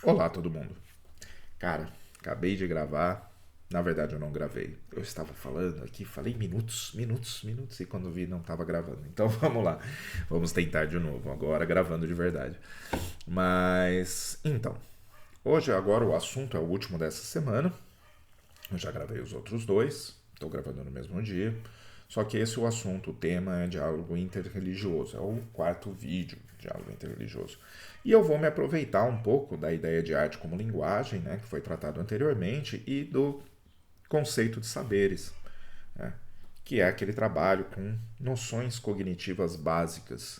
Olá, todo mundo. Cara, acabei de gravar. Na verdade, eu não gravei. Eu estava falando aqui, falei minutos, e quando vi, não estava gravando. Então vamos lá. Vamos tentar de novo, agora gravando de verdade. Mas, então, hoje, agora o assunto é o último dessa semana. Eu já gravei os outros dois, estou gravando no mesmo dia. Só que esse é o assunto, o tema é diálogo interreligioso, é o quarto vídeo, diálogo interreligioso. E eu vou me aproveitar um pouco da ideia de arte como linguagem, né, que foi tratado anteriormente, e do conceito de saberes, né, que é aquele trabalho com noções cognitivas básicas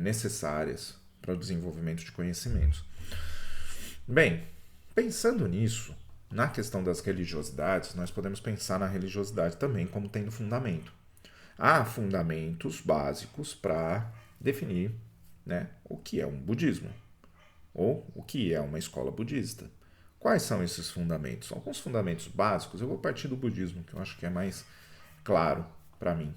necessárias para o desenvolvimento de conhecimentos. Bem, pensando nisso, na questão das religiosidades, nós podemos pensar na religiosidade também como tendo fundamento. Há fundamentos básicos para definir, né, o que é um budismo ou o que é uma escola budista. Quais são esses fundamentos? Alguns fundamentos básicos, eu vou partir do budismo, que eu acho que é mais claro para mim.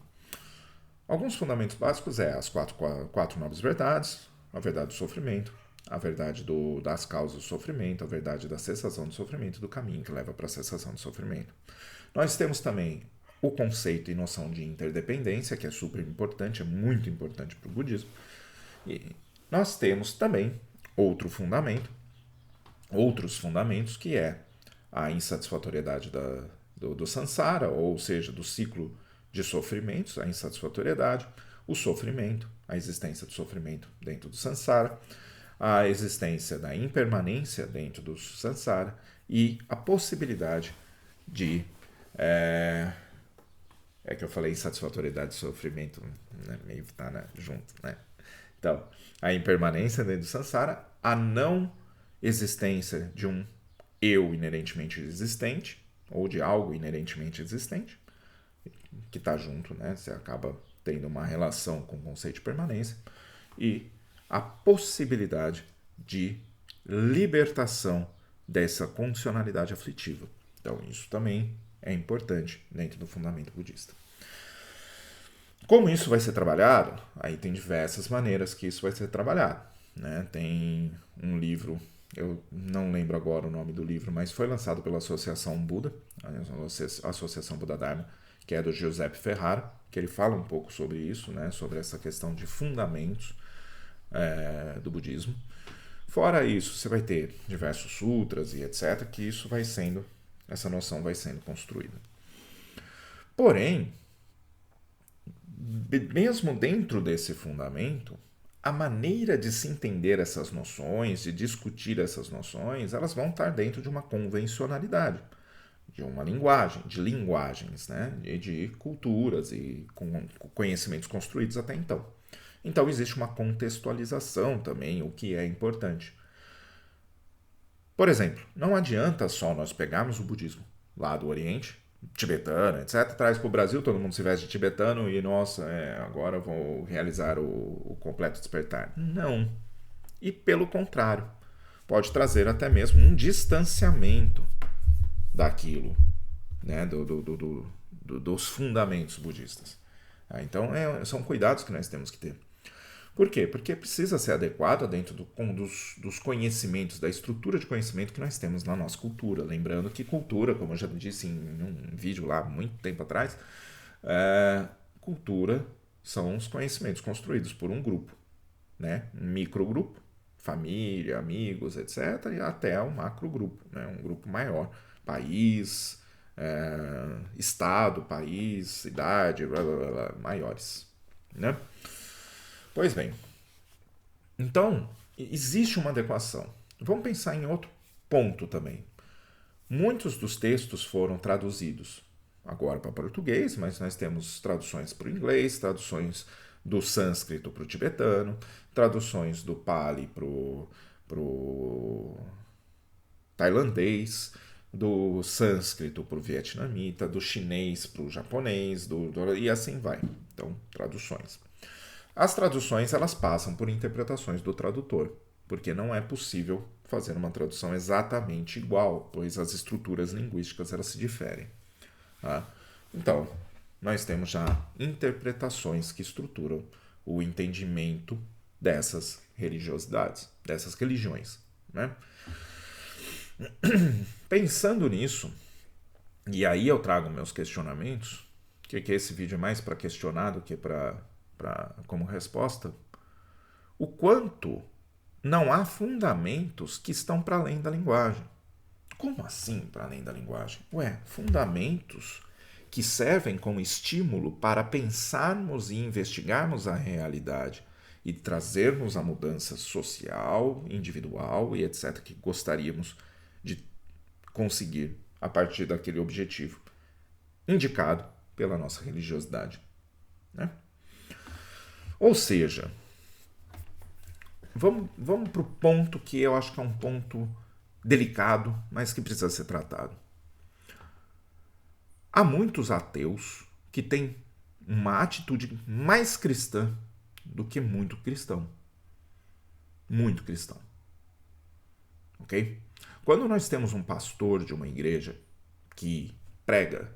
Alguns fundamentos básicos é as quatro nobres verdades, a verdade do sofrimento, a verdade das causas do sofrimento, a verdade da cessação do sofrimento e do caminho que leva para a cessação do sofrimento. Nós temos também o conceito e noção de interdependência, que é super importante, é muito importante para o budismo. E nós temos também outros fundamentos, que é a insatisfatoriedade do samsara, ou seja, do ciclo de sofrimentos, a insatisfatoriedade, o sofrimento, a existência do sofrimento dentro do samsara, a existência da impermanência dentro do samsara e a possibilidade de. É que eu falei insatisfatoriedade e sofrimento, né, meio que tá, né, junto, né? Então, a impermanência dentro do samsara, a não existência de um eu inerentemente existente, ou de algo inerentemente existente, que está junto, né? Você acaba tendo uma relação com o conceito de permanência, e a possibilidade de libertação dessa condicionalidade aflitiva. Então, isso também é importante dentro do fundamento budista. Como isso vai ser trabalhado? Aí tem diversas maneiras que isso vai ser trabalhado. Né? Tem um livro, eu não lembro agora o nome do livro, mas foi lançado pela Associação Buda, a Associação Buda Dharma, que é do Giuseppe Ferrara, que ele fala um pouco sobre isso, né? Sobre essa questão de fundamentos do budismo. Fora isso, você vai ter diversos sutras e etc, que isso vai sendo, essa noção vai sendo construída. Porém, mesmo dentro desse fundamento, a maneira de se entender essas noções, de discutir essas noções, elas vão estar dentro de uma convencionalidade, de uma linguagem, de linguagens, né? de culturas e com conhecimentos construídos até então. Então existe uma contextualização também, o que é importante. Por exemplo, não adianta só nós pegarmos o budismo lá do Oriente, tibetano, etc., traz para o Brasil, todo mundo se veste de tibetano e, nossa, agora vou realizar o completo despertar. Não. E pelo contrário, pode trazer até mesmo um distanciamento daquilo, né, dos fundamentos budistas. Então, são cuidados que nós temos que ter. Por quê? Porque precisa ser adequado dentro dos conhecimentos, da estrutura de conhecimento que nós temos na nossa cultura. Lembrando que cultura, como eu já disse em um vídeo lá muito tempo atrás, cultura são os conhecimentos construídos por um grupo, né? Um microgrupo, família, amigos, etc., e até um macrogrupo, né? Um grupo maior, país, estado, país, cidade, blá, blá, blá, maiores, né? Pois bem, então existe uma adequação. Vamos pensar em outro ponto também. Muitos dos textos foram traduzidos agora para português, mas nós temos traduções para o inglês, traduções do sânscrito para o tibetano, traduções do Pali para o tailandês, do sânscrito para o vietnamita, do chinês para o japonês, e assim vai. Então, traduções. As traduções elas passam por interpretações do tradutor, porque não é possível fazer uma tradução exatamente igual, pois as estruturas linguísticas elas se diferem. Tá? Então, nós temos já interpretações que estruturam o entendimento dessas religiosidades, dessas religiões. né? Pensando nisso, e aí eu trago meus questionamentos, que esse vídeo é mais para questionar do que como resposta, o quanto não há fundamentos que estão para além da linguagem. Como assim para além da linguagem? Fundamentos que servem como estímulo para pensarmos e investigarmos a realidade e trazermos a mudança social, individual e etc. que gostaríamos de conseguir a partir daquele objetivo indicado pela nossa religiosidade, né? Ou seja, vamos para o ponto que eu acho que é um ponto delicado, mas que precisa ser tratado. Há muitos ateus que têm uma atitude mais cristã do que muito cristão. Muito cristão. Ok? Quando nós temos um pastor de uma igreja que prega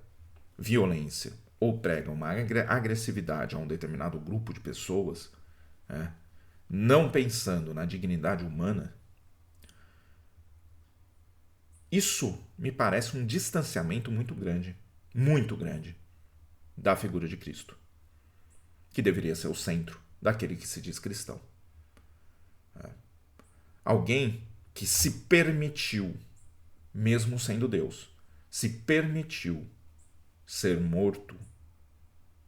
violência ou prega uma agressividade a um determinado grupo de pessoas, não pensando na dignidade humana, isso me parece um distanciamento muito grande da figura de Cristo, que deveria ser o centro daquele que se diz cristão. Alguém que se permitiu, mesmo sendo Deus, se permitiu ser morto,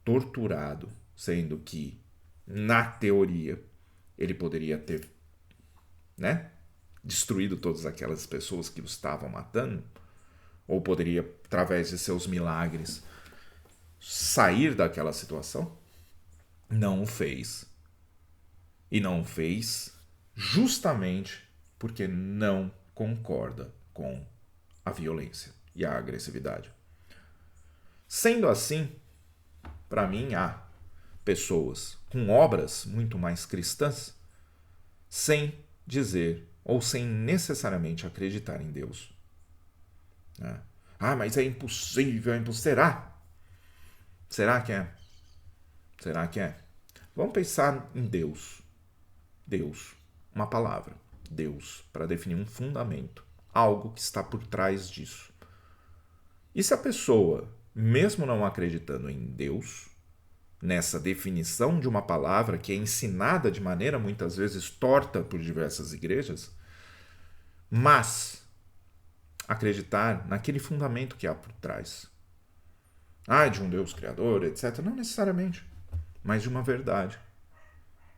torturado, sendo que, na teoria, ele poderia ter, destruído todas aquelas pessoas que o estavam matando, ou poderia, através de seus milagres, sair daquela situação, não o fez. E não o fez justamente porque não concorda com a violência e a agressividade. Sendo assim, para mim, há pessoas com obras muito mais cristãs sem dizer ou sem necessariamente acreditar em Deus. Mas é impossível, Será? Será que é? Será que é? Vamos pensar em Deus. Deus, uma palavra. Deus, para definir um fundamento. Algo que está por trás disso. E se a pessoa, mesmo não acreditando em Deus, nessa definição de uma palavra que é ensinada de maneira muitas vezes torta por diversas igrejas, mas acreditar naquele fundamento que há por trás. De um Deus criador, etc. Não necessariamente, mas de uma verdade.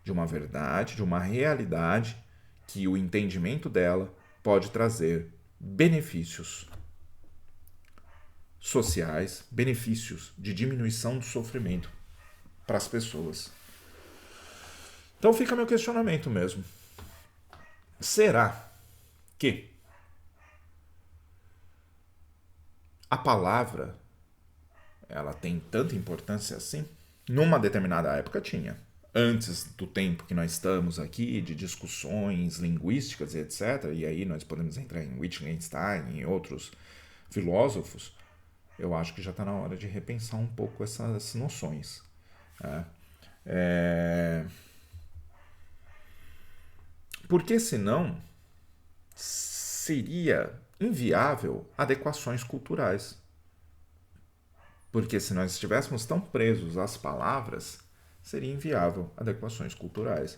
De uma verdade, de uma realidade que o entendimento dela pode trazer benefícios sociais, benefícios de diminuição do sofrimento para as pessoas. Então fica meu questionamento mesmo. Será que a palavra ela tem tanta importância assim? Numa determinada época tinha. Antes do tempo que nós estamos aqui, de discussões linguísticas e etc., e aí nós podemos entrar em Wittgenstein e outros filósofos, eu acho que já está na hora de repensar um pouco essas noções. Porque senão seria inviável adequações culturais. Porque se nós estivéssemos tão presos às palavras, seria inviável adequações culturais.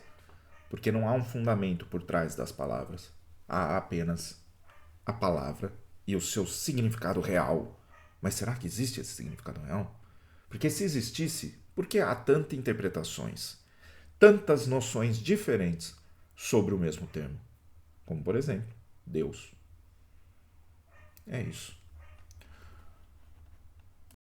Porque não há um fundamento por trás das palavras. Há apenas a palavra e o seu significado real. Mas será que existe esse significado real? Porque se existisse, por que há tantas interpretações? Tantas noções diferentes sobre o mesmo termo? Como, por exemplo, Deus. É isso.